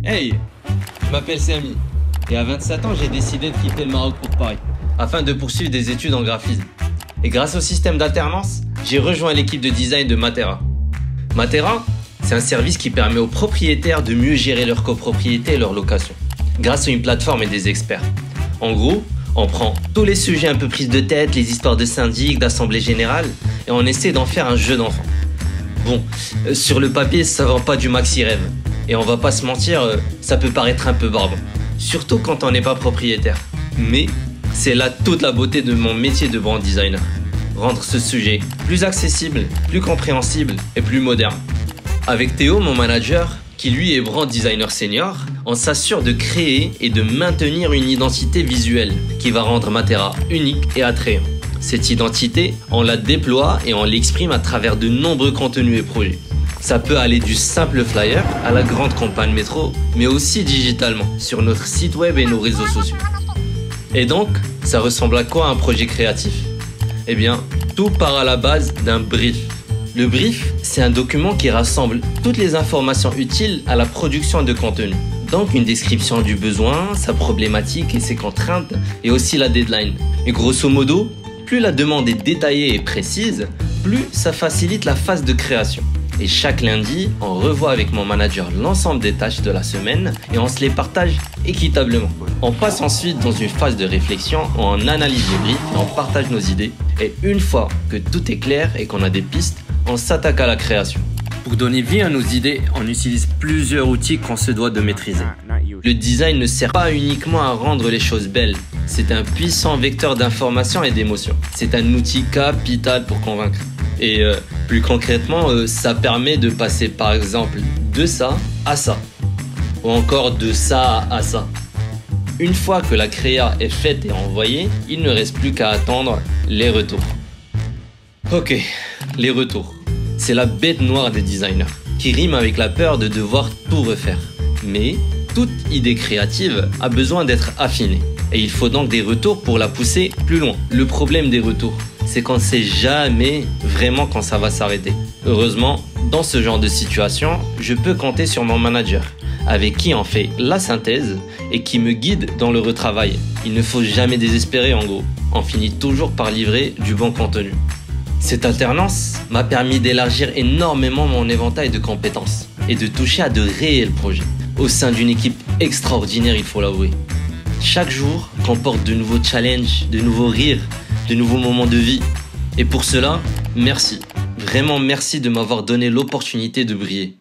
Hey, je m'appelle Samy et à 27 ans, j'ai décidé de quitter le Maroc pour Paris afin de poursuivre des études en graphisme. Et grâce au système d'alternance, j'ai rejoint l'équipe de design de Matera. Matera, c'est un service qui permet aux propriétaires de mieux gérer leur copropriété et leur location grâce à une plateforme et des experts. En gros, on prend tous les sujets un peu prise de tête, les histoires de syndic, d'assemblée générale, et on essaie d'en faire un jeu d'enfant. Bon, sur le papier, ça vend pas du maxi rêve. Et on va pas se mentir, ça peut paraître un peu barbant. Surtout quand on n'est pas propriétaire. Mais c'est là toute la beauté de mon métier de brand designer. Rendre ce sujet plus accessible, plus compréhensible et plus moderne. Avec Théo, mon manager, qui lui est brand designer senior, on s'assure de créer et de maintenir une identité visuelle qui va rendre Matera unique et attrayant. Cette identité, on la déploie et on l'exprime à travers de nombreux contenus et projets. Ça peut aller du simple flyer à la grande campagne métro, mais aussi digitalement, sur notre site web et nos réseaux sociaux. Et donc, ça ressemble à quoi un projet créatif? Eh bien, tout part à la base d'un brief. Le brief, c'est un document qui rassemble toutes les informations utiles à la production de contenu. Donc une description du besoin, sa problématique et ses contraintes, et aussi la deadline. Et grosso modo, plus la demande est détaillée et précise, plus ça facilite la phase de création. Et chaque lundi, on revoit avec mon manager l'ensemble des tâches de la semaine et on se les partage équitablement. On passe ensuite dans une phase de réflexion où on analyse le brief et on partage nos idées. Et une fois que tout est clair et qu'on a des pistes, on s'attaque à la création. Pour donner vie à nos idées, on utilise plusieurs outils qu'on se doit de maîtriser. Le design ne sert pas uniquement à rendre les choses belles. C'est un puissant vecteur d'information et d'émotion. C'est un outil capital pour convaincre. Et plus concrètement, ça permet de passer par exemple de ça à ça. Ou encore de ça à ça. Une fois que la créa est faite et envoyée, il ne reste plus qu'à attendre les retours. Ok, les retours. C'est la bête noire des designers, qui rime avec la peur de devoir tout refaire. Mais toute idée créative a besoin d'être affinée. Et il faut donc des retours pour la pousser plus loin. Le problème des retours, c'est qu'on ne sait jamais vraiment quand ça va s'arrêter. Heureusement, dans ce genre de situation, je peux compter sur mon manager, avec qui on fait la synthèse et qui me guide dans le retravail. Il ne faut jamais désespérer en gros. On finit toujours par livrer du bon contenu. Cette alternance m'a permis d'élargir énormément mon éventail de compétences et de toucher à de réels projets, au sein d'une équipe extraordinaire, il faut l'avouer. Chaque jour comporte de nouveaux challenges, de nouveaux rires, de nouveaux moments de vie. Et pour cela, merci. Vraiment merci de m'avoir donné l'opportunité de briller.